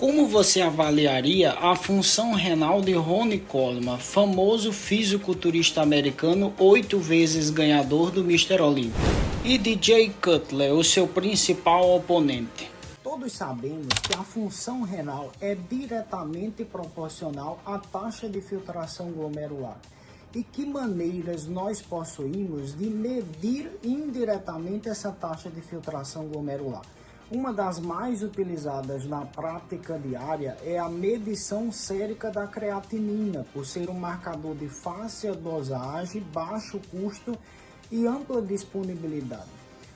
Como você avaliaria a função renal de Ronnie Coleman, famoso fisiculturista americano 8 vezes ganhador do Mr. Olympia, e de Jay Cutler, o seu principal oponente? Todos sabemos que a função renal é diretamente proporcional à taxa de filtração glomerular. E que maneiras nós possuímos de medir indiretamente essa taxa de filtração glomerular? Uma das mais utilizadas na prática diária é a medição sérica da creatinina, por ser um marcador de fácil dosagem, baixo custo e ampla disponibilidade.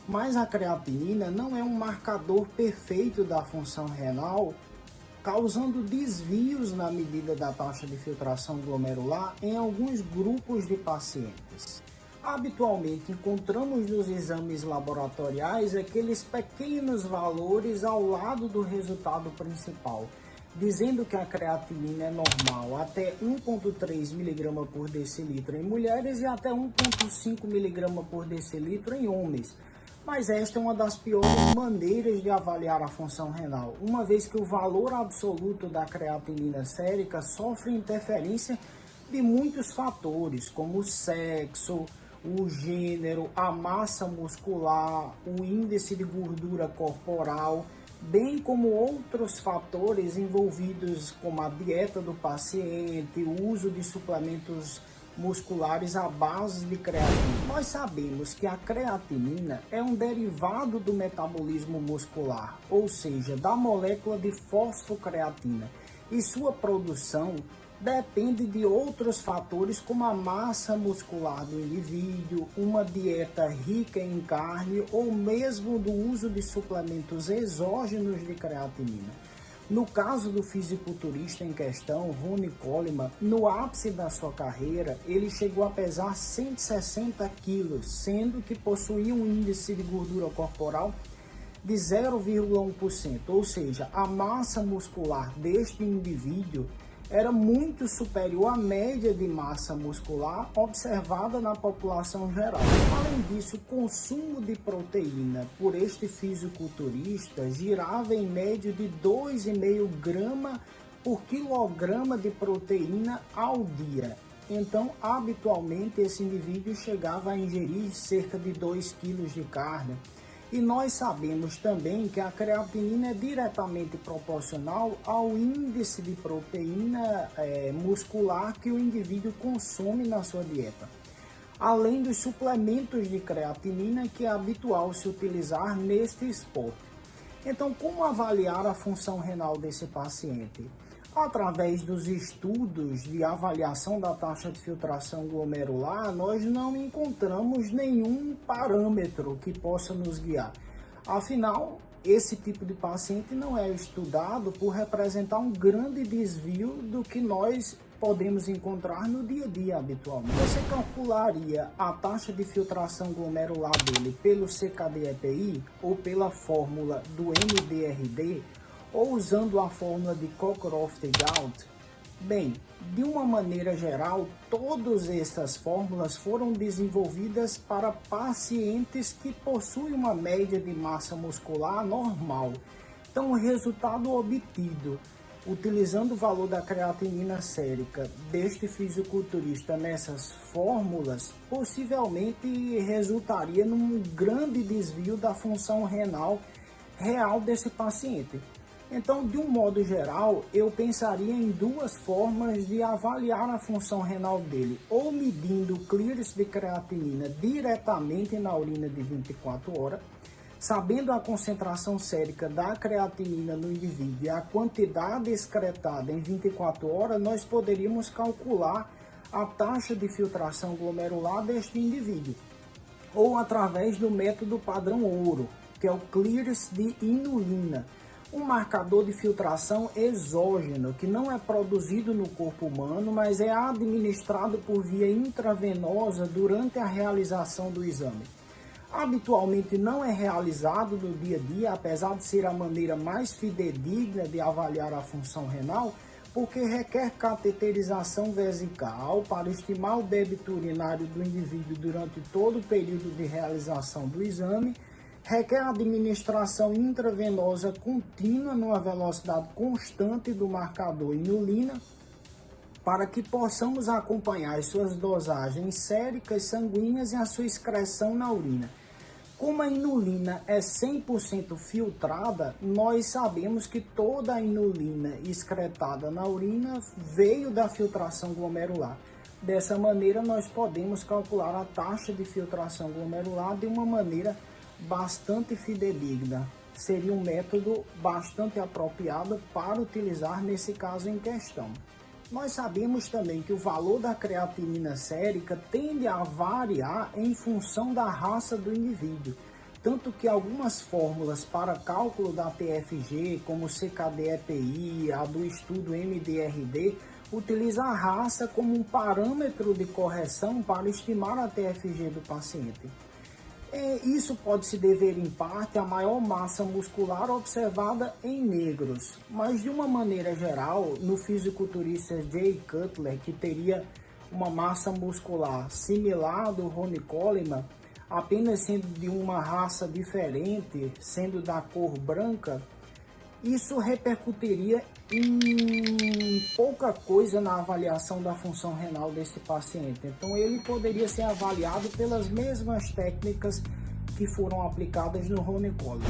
Mas a creatinina não é um marcador perfeito da função renal, causando desvios na medida da taxa de filtração glomerular em alguns grupos de pacientes. Habitualmente encontramos nos exames laboratoriais aqueles pequenos valores ao lado do resultado principal, dizendo que a creatinina é normal até 1,3 mg por decilitro em mulheres e até 1,5 mg por decilitro em homens. Mas esta é uma das piores maneiras de avaliar a função renal, uma vez que o valor absoluto da creatinina sérica sofre interferência de muitos fatores, como o sexo, o gênero, a massa muscular, o índice de gordura corporal, bem como outros fatores envolvidos como a dieta do paciente, o uso de suplementos musculares à base de creatina. Nós sabemos que a creatinina é um derivado do metabolismo muscular, ou seja, da molécula de fosfocreatina, e sua produção depende de outros fatores como a massa muscular do indivíduo, uma dieta rica em carne ou mesmo do uso de suplementos exógenos de creatinina. No caso do fisiculturista em questão, Ronnie Coleman, no ápice da sua carreira, ele chegou a pesar 160 quilos, sendo que possuía um índice de gordura corporal de 0,1%, ou seja, a massa muscular deste indivíduo era muito superior à média de massa muscular observada na população geral. Além disso, o consumo de proteína por este fisiculturista girava em média de 2,5 gramas por quilograma de proteína ao dia. Então, habitualmente, esse indivíduo chegava a ingerir cerca de 2 quilos de carne. E nós sabemos também que a creatinina é diretamente proporcional ao índice de proteína muscular que o indivíduo consome na sua dieta, além dos suplementos de creatinina que é habitual se utilizar neste esporte. Então, como avaliar a função renal desse paciente? Através dos estudos de avaliação da taxa de filtração glomerular, nós não encontramos nenhum parâmetro que possa nos guiar. Afinal, esse tipo de paciente não é estudado por representar um grande desvio do que nós podemos encontrar no dia a dia habitualmente. Você calcularia a taxa de filtração glomerular dele pelo CKD-EPI ou pela fórmula do MDRD, ou usando a fórmula de Cockcroft-Gault? Bem, de uma maneira geral, todas essas fórmulas foram desenvolvidas para pacientes que possuem uma média de massa muscular normal. Então, o resultado obtido utilizando o valor da creatinina sérica deste fisiculturista nessas fórmulas, possivelmente resultaria num grande desvio da função renal real desse paciente. Então, de um modo geral, eu pensaria em duas formas de avaliar a função renal dele, ou medindo o clearance de creatinina diretamente na urina de 24 horas, sabendo a concentração sérica da creatinina no indivíduo e a quantidade excretada em 24 horas, nós poderíamos calcular a taxa de filtração glomerular deste indivíduo, ou através do método padrão ouro, que é o clearance de inulina, um marcador de filtração exógeno que não é produzido no corpo humano, mas é administrado por via intravenosa durante a realização do exame. Habitualmente não é realizado no dia a dia, apesar de ser a maneira mais fidedigna de avaliar a função renal, porque requer cateterização vesical para estimar o débito urinário do indivíduo durante todo o período de realização do exame requer administração intravenosa contínua numa velocidade constante do marcador inulina para que possamos acompanhar as suas dosagens séricas sanguíneas e a sua excreção na urina. Como a inulina é 100% filtrada, nós sabemos que toda a inulina excretada na urina veio da filtração glomerular. Dessa maneira, nós podemos calcular a taxa de filtração glomerular de uma maneira bastante fidedigna. Seria um método bastante apropriado para utilizar nesse caso em questão. Nós sabemos também que o valor da creatinina sérica tende a variar em função da raça do indivíduo, tanto que algumas fórmulas para cálculo da TFG, como o CKD-EPI, a do estudo MDRD, utiliza a raça como um parâmetro de correção para estimar a TFG do paciente. Isso pode se dever em parte à maior massa muscular observada em negros, mas de uma maneira geral, no fisiculturista Jay Cutler, que teria uma massa muscular similar ao do Ronnie Coleman, apenas sendo de uma raça diferente, sendo da cor branca, isso repercutiria em pouca coisa na avaliação da função renal desse paciente. Então ele poderia ser avaliado pelas mesmas técnicas que foram aplicadas no Ronnie Coleman.